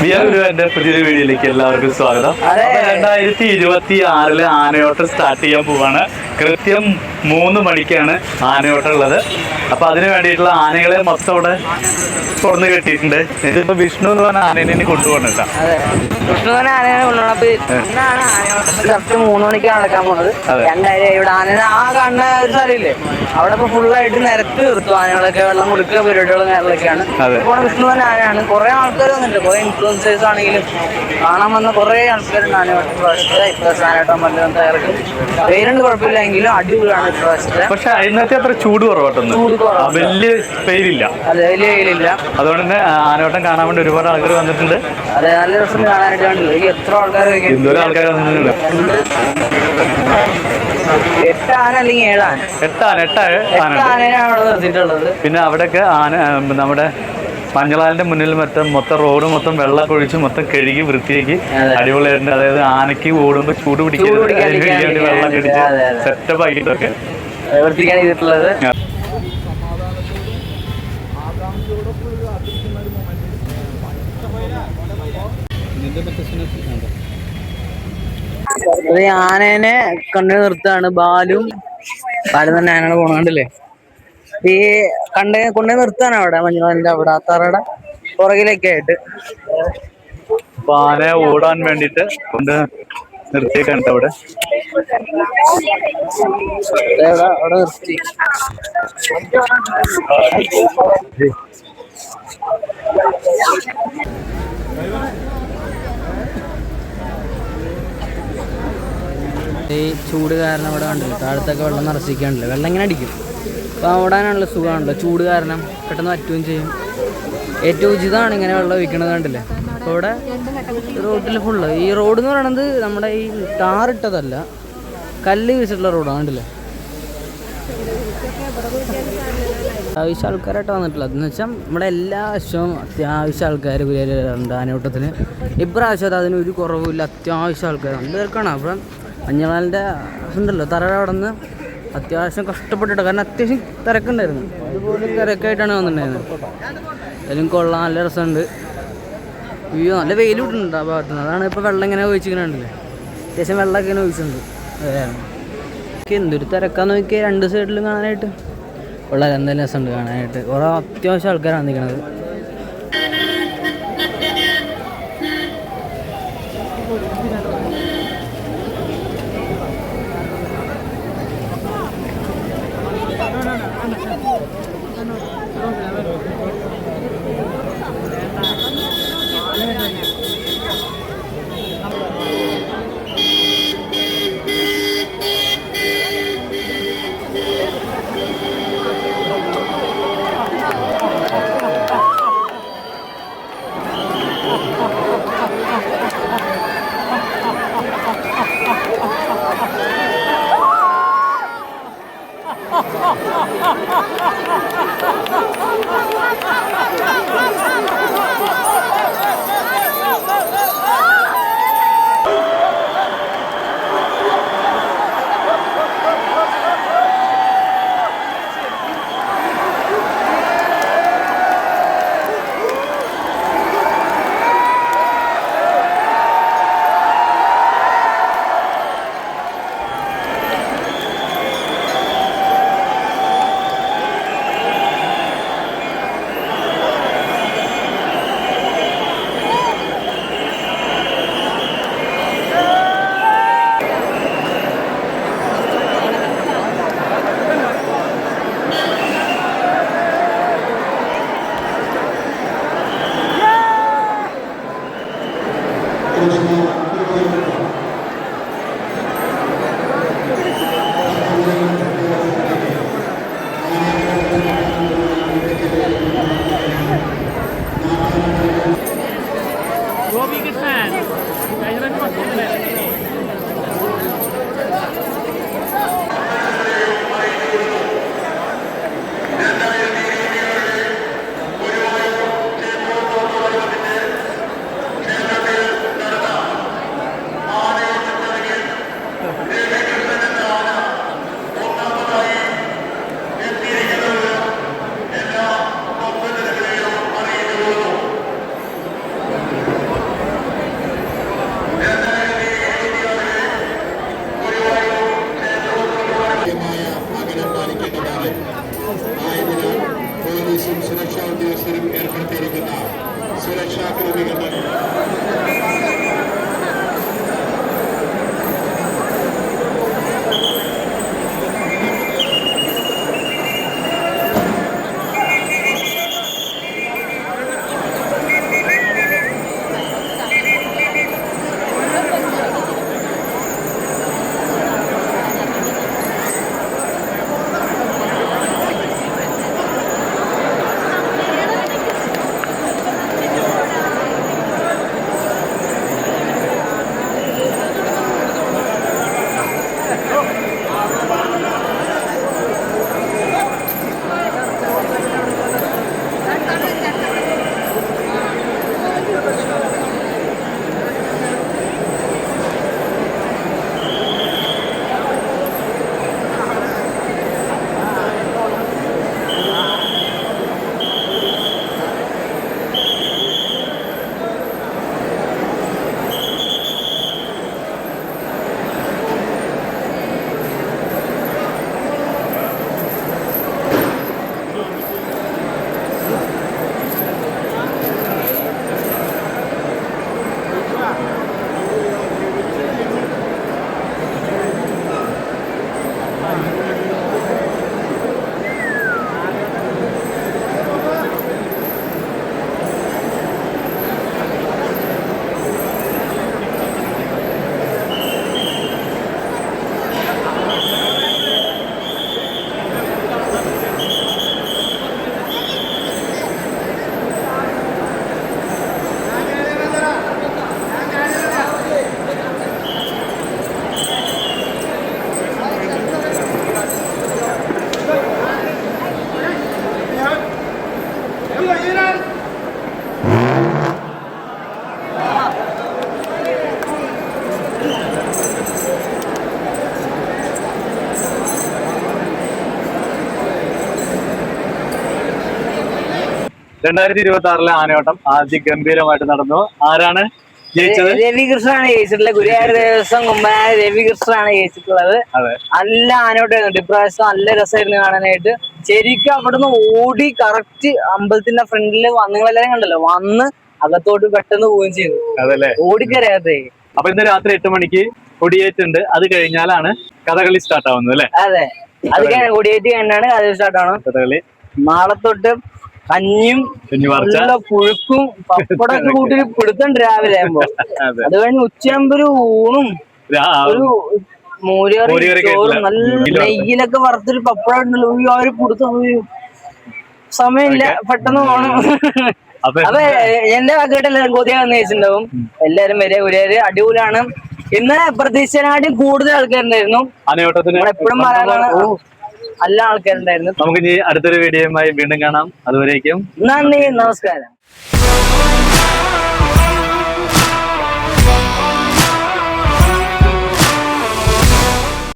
എന്റെ പുതിയൊരു വീഡിയോയിലേക്ക് എല്ലാവർക്കും സ്വാഗതം. 2026 ആനയോട്ടം സ്റ്റാർട്ട് ചെയ്യാൻ പോവാണ്. കൃത്യം 3 മണിക്കാണ് ആനയോട്ടം ഉള്ളത്. അപ്പൊ അതിന് വേണ്ടിയിട്ടുള്ള ആനകളെ മൊത്തം ഇവിടെ തുറന്നു കെട്ടിയിട്ടുണ്ട്. ഇതിപ്പോ വിഷ്ണു എന്ന് പറഞ്ഞ ആനേനെ കൊണ്ടുപോകണ. അതെ, വിഷ്ണു തന്നെ ആനേനെ കൊണ്ടുപോകണം. കറക്റ്റ് 3 മണിക്കാണ് നടക്കാൻ പോകുന്നത്. രണ്ടായിരം ഇവിടെ ആന ആ കാണുന്ന ഒരു സ്ഥലമില്ലേ, അവിടെ ഇപ്പൊ ഫുള്ളായിട്ട് നിരത്തി നിർത്തും. ആനകളൊക്കെ വെള്ളം കൊടുക്കുക പരിപാടികളും കാര്യങ്ങളൊക്കെയാണ്. ഇപ്പോൾ വിഷ്ണു തന്നെ ആനയാണ്. കുറെ ആൾക്കാർ വന്നിട്ടുണ്ട്, കുറെ ഇൻഫ്ലുവൻസേഴ്സ് ആണെങ്കിലും കാണാൻ വന്ന കുറെ ആൾക്കാരുണ്ട്. ആനയോട്ടം ഇപ്രാവശ്യമായിട്ട് മല്ലം തയ്യാറൊക്കെ പേരുണ്ട്, കുഴപ്പമില്ല. എങ്കിലും അടിപൊളിയാണ് ഇപ്രാവശ്യത്തെ. പക്ഷെ ഇന്നത്തെ അത്ര ചൂട് കുറവാട്ടൊന്നും, വലിയ വെയിലില്ല. അതെ, വലിയ വെയിലില്ല. അതുകൊണ്ട് തന്നെ ആനയോട്ടം കാണാൻ വേണ്ടി ഒരുപാട് ആൾക്കാർ വന്നിട്ടുണ്ട്. അതെ, നല്ല രസം കാണാനായിട്ട് കണ്ടില്ല. എത്ര ആൾക്കാർ വന്നിട്ടുണ്ട്. 8 ആന അല്ലെങ്കിൽ 7 ആന. 8 ആനയാണ് അവിടെ നിർത്തിയിട്ടുള്ളത്. പിന്നെ അവിടെയൊക്കെ ആന നമ്മുടെ മഞ്ഞളാലിന്റെ മുന്നിൽ മൊത്തം റോഡ് മൊത്തം വെള്ളം ഒഴിച്ച് മൊത്തം കഴുകി വൃത്തിയാക്കി അടിപൊളിയായിട്ടുണ്ട്. അതായത് ആനയ്ക്ക് ഓടുമ്പോ ചൂട് പിടിക്കാൻ വെള്ളം കടിച്ച് സെറ്റപ്പ് ആക്കിയിട്ടൊക്കെ വൃത്തിക്കാൻ ചെയ്തിട്ടുള്ളത്. ആനേനെ കണ്ണു നിർത്താണ്. ബാലും തന്നെ ആനയുടെ പോണണ്ടല്ലേ. ഈ കൊണ്ടു നിർത്താണ് അവിടെ മഞ്ഞളിന്റെ അവിടെ അത്താറയുടെ പുറകിലൊക്കെ ആയിട്ട്. ആന ഓടാൻ വേണ്ടിട്ട് കൊണ്ട് നിർത്തിയിട്ടുണ്ട് അവിടെ. അവിടെ നിർത്തി. ഈ ചൂട് കാരണം അവിടെ കണ്ടില്ല, താഴത്തൊക്കെ വെള്ളം നിറച്ചിരിക്കാണ്ടില്ല. വെള്ളം ഇങ്ങനെ അടിക്കും. അപ്പോൾ ഓടാനുള്ള സുഖമാണല്ലോ. ചൂട് കാരണം പെട്ടെന്ന് പറ്റുകയും ചെയ്യും. ഏറ്റവും ഉചിതമാണ് ഇങ്ങനെ വെള്ളം ഒഴിക്കണത് കണ്ടില്ലേ. അപ്പോൾ ഇവിടെ റോഡിൽ ഫുള്ള് ഈ റോഡ് എന്ന് പറയുന്നത് നമ്മുടെ ഈ ടാറിട്ടതല്ല, കല്ല് വീശിട്ടുള്ള റോഡാണ് കണ്ടില്ലേ. അത്യാവശ്യം ആൾക്കാരായിട്ട് വന്നിട്ടുള്ളത് എന്ന് വെച്ചാൽ നമ്മുടെ എല്ലാ വർഷവും അത്യാവശ്യം ആൾക്കാർ ഉണ്ട് ആനയോട്ടത്തിന്. ഇപ്രാവശ്യം അതിനൊരു കുറവുമില്ല, അത്യാവശ്യം ആൾക്കാർ നല്ല തിരക്കാണ്. അപ്പം മഞ്ഞളാലിൻ്റെ ഉണ്ടല്ലോ തറയുടെ അവിടെ നിന്ന് അത്യാവശ്യം കഷ്ടപ്പെട്ടിട്ട്, കാരണം അത്യാവശ്യം തിരക്കുണ്ടായിരുന്നു. അതുപോലെ തിരക്കായിട്ടാണ് വന്നിട്ടുണ്ടായിരുന്നത്. അതിലും കൊള്ളാം, നല്ല രസമുണ്ട്. അയ്യോ, നല്ല വെയിൽ വിട്ടിട്ടുണ്ട് ആ ഭാഗത്ത് നിന്ന്. അതാണ് ഇപ്പോൾ വെള്ളം ഇങ്ങനെ ഒഴിച്ചിരിക്കണുണ്ടല്ലേ. അത്യാവശ്യം വെള്ളമൊക്കെ ഇങ്ങനെ ഒഴിച്ചിട്ടുണ്ട്. എന്തൊരു തിരക്കാന്ന് നോക്കിയാൽ 2 സൈഡിലും കാണാനായിട്ട് വളരെ എന്തായാലും രസമുണ്ട് കാണാനായിട്ട്. കുറേ അത്യാവശ്യം ആൾക്കാരാണ് നിൽക്കുന്നത്. 2026 ആനയോട്ടം അതിഗംഭീരമായിട്ട് നടന്നു. ആരാണ് ജയിച്ചത്? രവികൃഷ്ണനാണ് ജയിച്ചിട്ടുള്ളത്. ഗുരുവായൂർ ദേവസ്വം കുമ്പനായ രവികൃഷ്ണനാണ് ജയിച്ചിട്ടുള്ളത്. നല്ല ആനയോട്ടമായിരുന്നു ഇപ്രാവശ്യം. നല്ല രസമായിരുന്നു കാണാനായിട്ട്. ശരിക്കും അവിടുന്ന് ഓടി കറക്റ്റ് അമ്പലത്തിന്റെ ഫ്രണ്ടില് നിങ്ങളെല്ലാരും കണ്ടല്ലോ, വന്ന് അകത്തോട്ട് പെട്ടെന്ന് പോവുകയും ചെയ്തു. അതല്ലേ, ഓടിക്കറിയാതെ. അപ്പൊ ഇന്ന് രാത്രി 8 മണിക്ക് കൊടിയേറ്റുണ്ട്. അത് കഴിഞ്ഞാലാണ് കഥകളി സ്റ്റാർട്ട് ആവുന്നത് അല്ലെ? അതെ, അത് കൊടിയേറ്റ് കഴിഞ്ഞാണ് കഥകളി സ്റ്റാർട്ട് ആവണം. കഥകളി നാളെ തൊട്ട് കഞ്ഞിയും നല്ല പുഴുക്കും പപ്പടൊക്കെ കൂട്ടി പിടുത്തണ്ട് രാവിലെ ആകുമ്പോ. അത് കഴിഞ്ഞ് ഉച്ചയാകുമ്പോ ഒരു ഊണും ഒരു മോരുകറി ചോറും നല്ല നെയ്യിലൊക്കെ വറുത്തൊരു പപ്പടം ഉണ്ടല്ലോ. ആ ഒരു പിടുത്തം സമയമില്ല, പെട്ടെന്ന് പോണം. അപ്പൊ എന്റെ വാക്കായിട്ട് എല്ലാവരും കൊതിയ വന്ന് വെച്ചിട്ടുണ്ടാവും. എല്ലാരും വരെ ഗുരുവായൂര് അടിപൊളിയാണ്. ഇന്ന് പ്രതീക്ഷനാട്ടി കൂടുതൽ ആൾക്കാരുണ്ടായിരുന്നു. എപ്പോഴും പറയാനാണ്, നല്ല ആൾക്കാരുണ്ടായിരുന്നു. നമുക്ക് ഇനി അടുത്തൊരു വീഡിയോയുമായി വീണ്ടും കാണാം. അതുവരേക്കും നന്ദി, നമസ്കാരം.